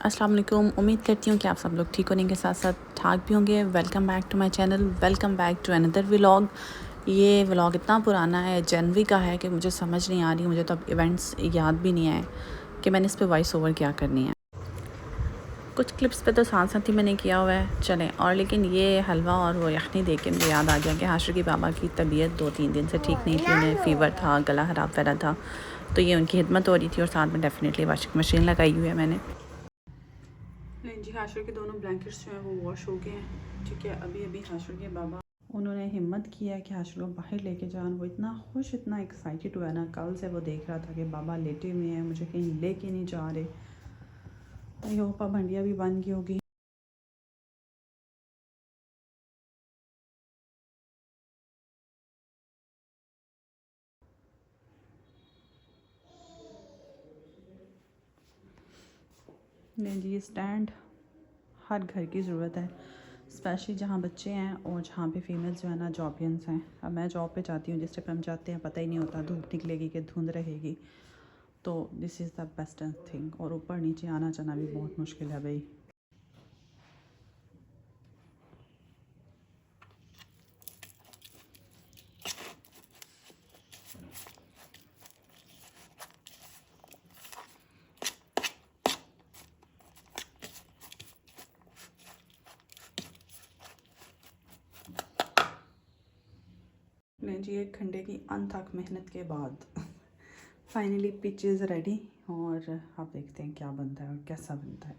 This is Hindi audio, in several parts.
अस्सलाम वालेकुम। उम्मीद करती हूँ कि आप सब लोग ठीक होने के साथ साथ ठाक भी होंगे। Welcome back to my channel, welcome back to another vlog. ये व्लॉग इतना पुराना है, जनवरी का है, कि मुझे समझ नहीं आ रही, मुझे तो अब इवेंट्स याद भी नहीं आए कि मैंने इस पे वॉइस ओवर क्या करनी है। कुछ क्लिप्स पे तो साथ साथ ही मैंने किया हुआ है, चलें। और लेकिन ये हलवा और वो यखनी देख के मुझे याद आ गया कि हाशिर की बाबा की तबीयत 2-3 दिन से ठीक नहीं थी, उन्हें फ़ीवर था, गला ख़राब वगैरह था, तो ये उनकी खिदमत हो रही थी और साथ में डेफिनेटली वॉशिंग मशीन लगाई हुई है मैंने। नहीं जी, हाशिर के दोनों ब्लैंकेट्स जो हैं वो वॉश हो गए हैं। ठीक है, अभी अभी हाशिर के बाबा उन्होंने हिम्मत किया कि हाशिर को बाहर लेके जान। वो इतना खुश, इतना एक्साइटेड हुआ ना, कल से वो देख रहा था कि बाबा लेटे हुए हैं, मुझे कहीं लेके नहीं जा रहे। आई होप पाबंदियाँ भी बन गई होगी। नहीं जी, ये स्टैंड हर घर की ज़रूरत है, स्पेशली जहाँ बच्चे हैं और जहाँ पे फीमेल्स जो है ना जॉबियंस हैं। अब मैं जॉब पे जाती हूँ, जिस टाइम हम जाते हैं पता ही नहीं होता धूप निकलेगी कि धुंध रहेगी, तो this is the best thing. और ऊपर नीचे आना जाना भी बहुत मुश्किल है भाई। नहीं जी, एक घंटे की अनथक मेहनत के बाद फाइनली पिच इज़ रेडी, और आप देखते हैं क्या बनता है और कैसा बनता है।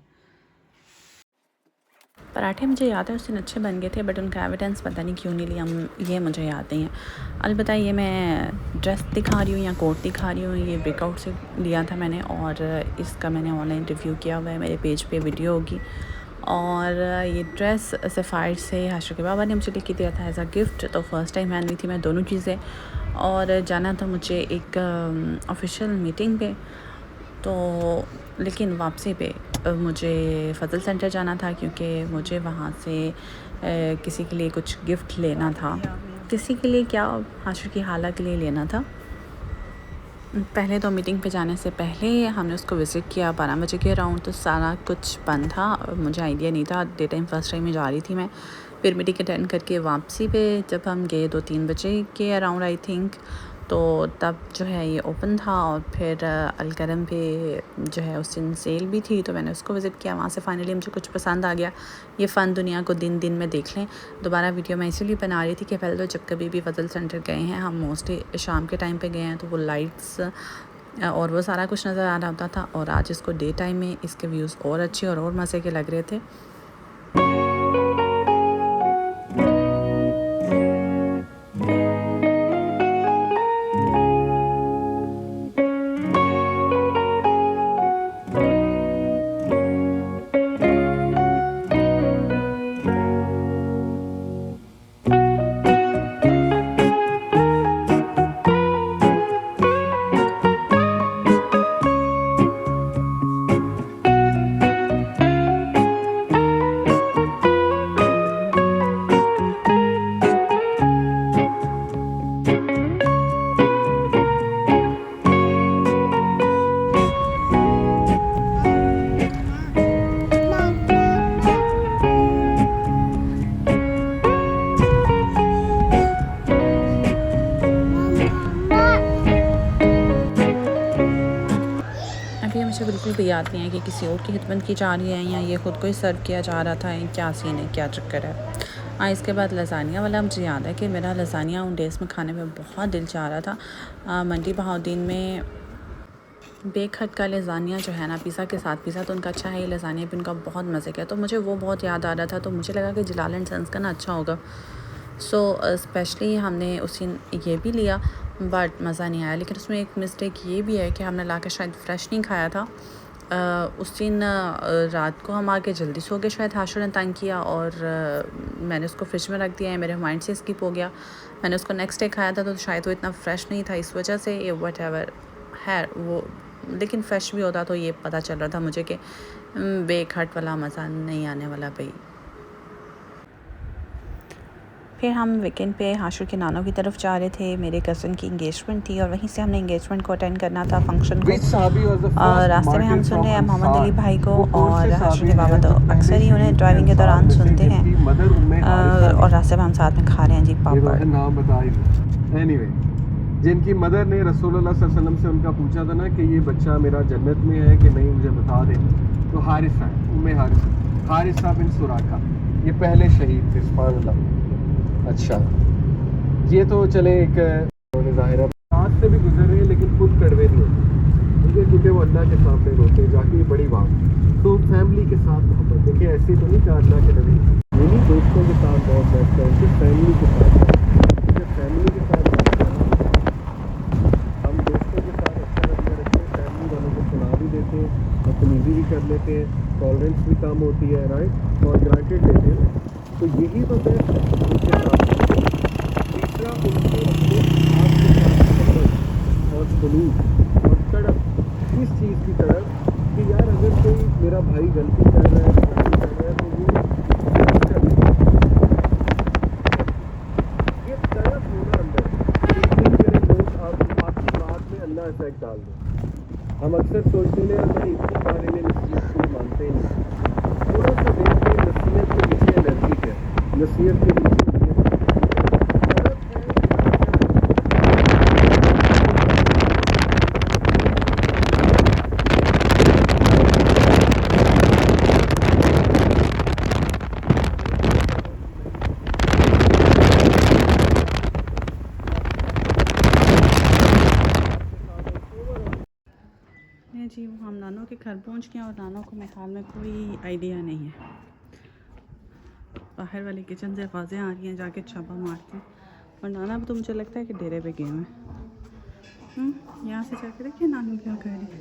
पराठे मुझे याद है उस दिन अच्छे बन गए थे, बट उनका एविडेंस पता नहीं क्यों नहीं लिया, ये मुझे याद नहीं है। अलबत्ता ये मैं ड्रेस दिखा रही हूँ या कोट दिखा रही हूँ, ये ब्रेकआउट से लिया था मैंने, और इसका मैंने ऑनलाइन रिव्यू किया हुआ है, मेरे पेज पे वीडियो होगी। और ये ड्रेस सफ़ायर से हाशिर के बाबा ने मुझे लेके दिया था एज अ गिफ्ट, तो फर्स्ट टाइम पहन रही थी मैं दोनों चीज़ें। और जाना था मुझे एक ऑफिशियल मीटिंग पे, तो लेकिन वापसी पे मुझे फ़ज़ल सेंटर जाना था, क्योंकि मुझे वहाँ से किसी के लिए कुछ गिफ्ट लेना था। किसी के लिए क्या, हाशिर की खाला के लिए लेना था। पहले तो मीटिंग पे जाने से पहले हमने उसको विज़िट किया 12 बजे के अराउंड, तो सारा कुछ बंद था, मुझे आइडिया नहीं था, डे टाइम फर्स्ट टाइम में जा रही थी मैं। फिर मीटिंग अटेंड करके वापसी पे जब हम गए 2-3 बजे के अराउंड आई थिंक, तो तब जो है ये ओपन था। और फिर अलकरम पे जो है उस दिन सेल भी थी, तो मैंने उसको विज़िट किया। वहाँ से फाइनली मुझे कुछ पसंद आ गया। ये फ़न दुनिया को दिन दिन में देख लें। दोबारा वीडियो मैं इसीलिए बना रही थी कि पहले तो जब कभी भी फ़ज़ल सेंटर गए हैं, हम मोस्टली शाम के टाइम पे गए हैं, तो वो लाइट्स और वो सारा कुछ नज़र आ रहा होता था, और आज इसको डे टाइम में इसके व्यूज़ और अच्छे और मज़े के लग रहे थे। अभी मुझे बिल्कुल भी याद नहीं है कि किसी और की खिदमत की जा रही है या ये ख़ुद को ही सर्व किया जा रहा था, क्या सीन है, क्या चक्कर है। हाँ, इसके बाद लसानिया वाला मुझे याद है कि मेरा लसानिया उन डेज़ में खाने में बहुत दिल चाह रहा था। मंडी बहाउद्दीन में बेक हट का लसानिया जो है ना, पिज़्ज़ा के साथ, पिज़्ज़ा तो उनका अच्छा है, लसानिया भी उनका बहुत मज़े का, तो मुझे वो बहुत याद आ रहा था। तो मुझे लगा कि जलाल एंड सन्स का ना अच्छा होगा, सो स्पेशली हमने उस दिन ये भी लिया, बट मज़ा नहीं आया। लेकिन उसमें एक मिस्टेक ये भी है कि हमने लाकर शायद फ़्रेश नहीं खाया था। उस दिन रात को हम आके जल्दी सो गए, शायद हाशिर ने तंग किया, और मैंने उसको फ्रिज में रख दिया है, मेरे माइंड से स्किप हो गया। मैंने उसको नेक्स्ट डे खाया था, तो शायद वो इतना फ़्रेश नहीं था, इस वजह से ये वट एवर है वो। लेकिन फ़्रेश भी होता तो ये पता चल रहा था मुझे कि बेक हट वाला मज़ा नहीं आने वाला भाई। फिर हम वीकेंड पे हाशुर के नानों की तरफ जा रहे थे। मेरे कज़न की इंगेजमेंट थी और वहीं से हमने इंगेजमेंट को अटेंड करना था, फंक्शन को। और रास्ते में हम सुन रहे हैं मोहम्मद अली भाई को, और हाशुर के बाबा तो अक्सर ही उन्हें ड्राइविंग के दौरान सुनते हैं। और रास्ते में हम साथ में खा रहे हैं जी पापड़। नाम बता एनीवे, जिनकी मदर ने रसूलुल्लाह सल्लल्लाहु अलैहि वसल्लम से उनका पूछा था ना कि ये बच्चा मेरा जन्नत में है कि नहीं, मुझे बता दे, तो हारिसा है, उम्मे हारिसा बिन सुराका, ये पहले शहीद थे। सुभान अल्लाह। अच्छा, ये तो चले एक ज़ाहिर हाथ से भी गुजर रहे हैं लेकिन खुद कड़वे नहीं होते, ठीक है, क्योंकि वो अल्लाह के सामने रोते हैं जाके, ये बड़ी बात। तो फैमिली के साथ मोहब्बत देखिए, ऐसी तो नहीं कि अल्लाह के नबी ये नहीं दोस्तों के साथ बहुत बेस्ट है, उनकी फैमिली के साथ, फैमिली के साथ हम दोस्तों के साथ अच्छा रखते हैं, फैमिली वालों को सुना भी देते हैं, बदतमीजी भी कर लेते हैं, टॉलरेंस भी कम होती है, राइट, और ग्रांटेड लेते हैं। तो यही तो बेस्ट है उनके साथ। तीसरा, उनके अपने आपके साथ और सलूक और तड़प, इस चीज़ की तरफ कि यार अगर कोई मेरा भाई गलती कर रहा है, कर रहा है, तो वो ये तड़प होना अंदर, आपकी बात में अल्लाह इफेक्ट डाल दो। हम अक्सर सोचते हैं भाई इसके बारे में नसीहत को मानते ही नहीं, थोड़ा सा देखते हैं नसीहत के पीछे एनर्जी क्या है, नसीहत के पीछे जी। वो हम नानों के घर पहुंच गए और नानों को मेरे ख्याल में कोई आइडिया नहीं है। बाहर वाली किचन से आवाज़ें आ रही हैं, जाके छापा मारते हैं। और नाना तो मुझे लगता है कि डेरे पे गए हैं। यहाँ से जाके देखिए नानू क्या कर रही है,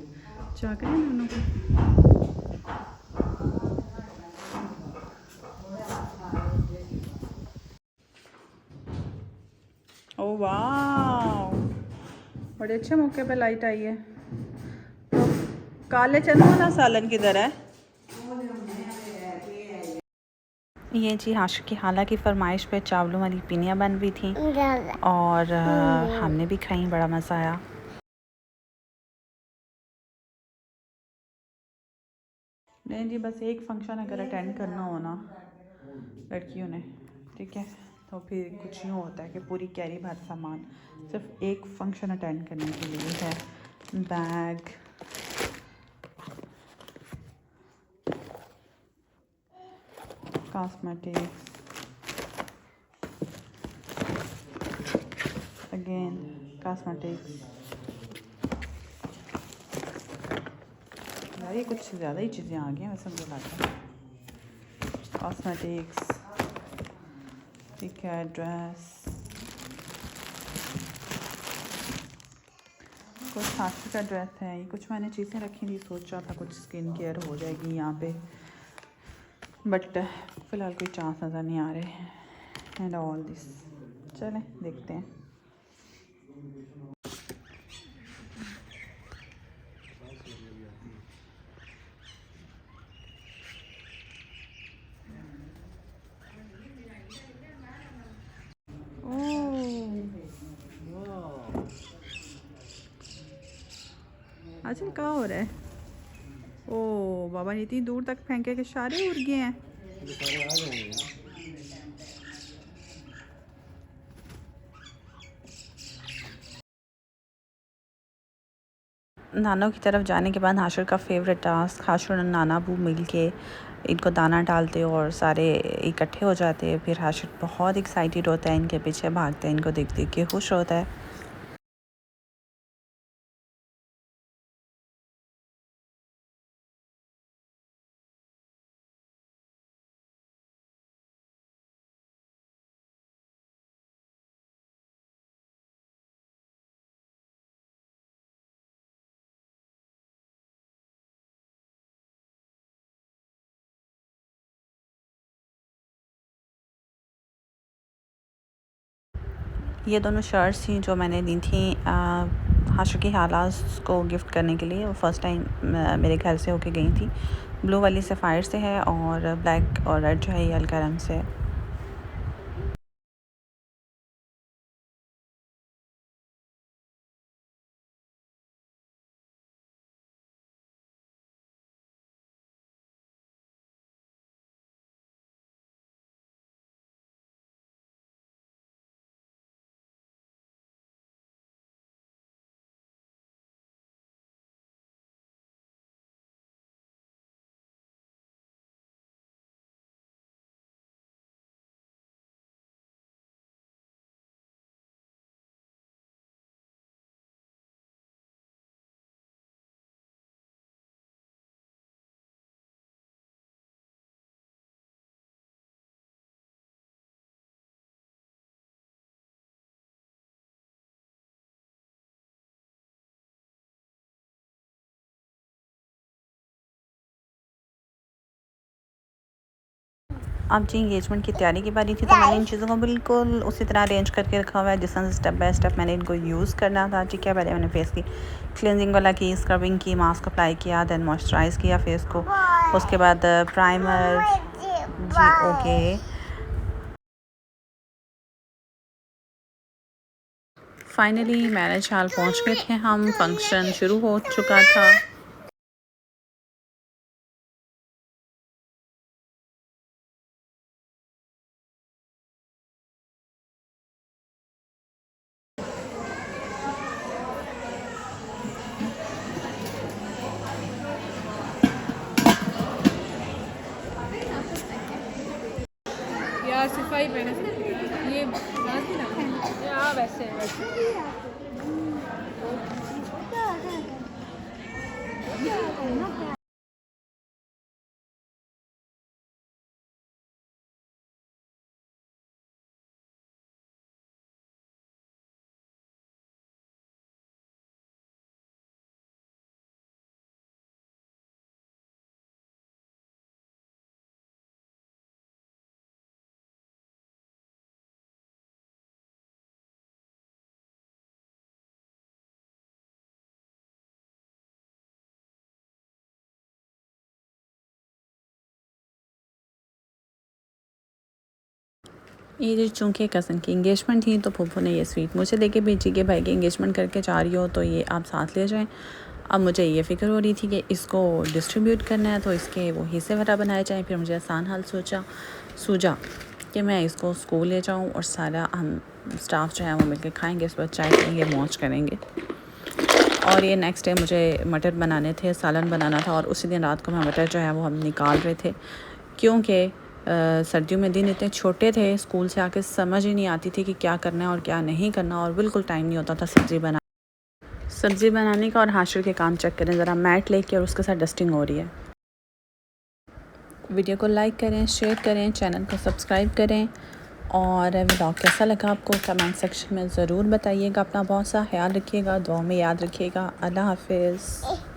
जा कर नानू को। ओह वाह, बड़े अच्छे मौके पे लाइट आई है। तो काले चने वाला सालन किधर है? ये जी हाशुर की हाला की फरमाइश पे चावलों वाली पिनिया बन रही थी और हमने भी खाई, बड़ा मज़ा आया। नहीं जी, बस एक फंक्शन अगर अटेंड करना हो ना लड़कियों ने, ठीक है, तो फिर कुछ यूँ होता है कि पूरी कैरी भर सामान सिर्फ एक फंक्शन अटेंड करने के लिए है। Bag, cosmetics, again cosmetics. यार ये कुछ ज़्यादा ही चीज़ें आ गई हैं वैसे मुझे लगता है। कॉस्मेटिक्स, ठीक है, ड्रेस, कुछ हाथी का ड्रेस है। ये कुछ मैंने चीज़ें रखी थी, सोचा था कुछ स्किन केयर हो जाएगी यहाँ पे, बट फ़िलहाल कोई चांस नज़र नहीं आ रहे। एंड ऑल दिस, चलें देखते हैं। आजकल क्या हो रहा है? ओ बाबा, इतनी दूर तक फेंके के सारे उड़ गए हैं। नानों की तरफ जाने के बाद हाशुर का फेवरेट टास्क, हाशुर और नाना बू मिल के इनको दाना डालते और सारे इकट्ठे हो जाते हैं। फिर हाशुर बहुत एक्साइटेड होता है, इनके पीछे भागता है, इनको देख देख के खुश होता है। ये दोनों शर्ट्स थी जो मैंने दी थी हाशुर की हालास को गिफ्ट करने के लिए। वो फ़र्स्ट टाइम मेरे घर से होके गई थी। ब्लू वाली सफ़ायर से है और ब्लैक और रेड जो है ये अलकरम से है। अब जी इंगेजमेंट की तैयारी की बारी थी, तो मैंने इन चीज़ों को बिल्कुल उसी तरह अरेंज करके रखा हुआ है जिस तरह स्टेप बाय स्टेप मैंने इनको यूज़ करना था। ठीक है, पहले मैंने फेस की क्लिनजिंग वाला की, स्क्रबिंग की, मास्क अप्लाई किया, देन मॉइस्चराइज़ किया फेस को, उसके बाद प्राइमर। जी ओके। फाइनली मैरिज हॉल पहुंच गए थे हम, फंक्शन शुरू हो चुका था। यार सिपाही पहने ये लास्ट ना यार वैसे ये जो चूँकि कज़न की इंगेजमेंट थी तो फूफू ने ये स्वीट मुझे देके भेजी कि भाई की इंगेजमेंट करके जा रही हो तो ये आप साथ ले जाएं। अब मुझे ये फ़िक्र हो रही थी कि इसको डिस्ट्रीब्यूट करना है तो इसके वो हिस्से वगैरह बनाए जाएं। फिर मुझे आसान हाल सूझा कि मैं इसको स्कूल ले जाऊँ और सारा हम स्टाफ जो है वो मिलकर खाएँगे, इस पर चाय पियेंगे, मौज करेंगे। और ये नेक्स्ट डे मुझे मटर बनाने थे, सालन बनाना था, और उसी दिन रात को मैं मटर जो है वो हम निकाल रहे थे क्योंकि सर्दियों में दिन इतने छोटे थे, स्कूल से आके समझ ही नहीं आती थी कि क्या करना है और क्या नहीं करना, और बिल्कुल टाइम नहीं होता था सब्ज़ी बनाने का। और हाशिर के काम चेक करें ज़रा, मैट लेके और उसके साथ डस्टिंग हो रही है। वीडियो को लाइक करें, शेयर करें, चैनल को सब्सक्राइब करें, और व्लॉग कैसा लगा आपको कमेंट सेक्शन में ज़रूर बताइएगा। अपना बहुत सा ख्याल रखिएगा, दुआ में याद रखिएगा। अल्लाह हाफिज़।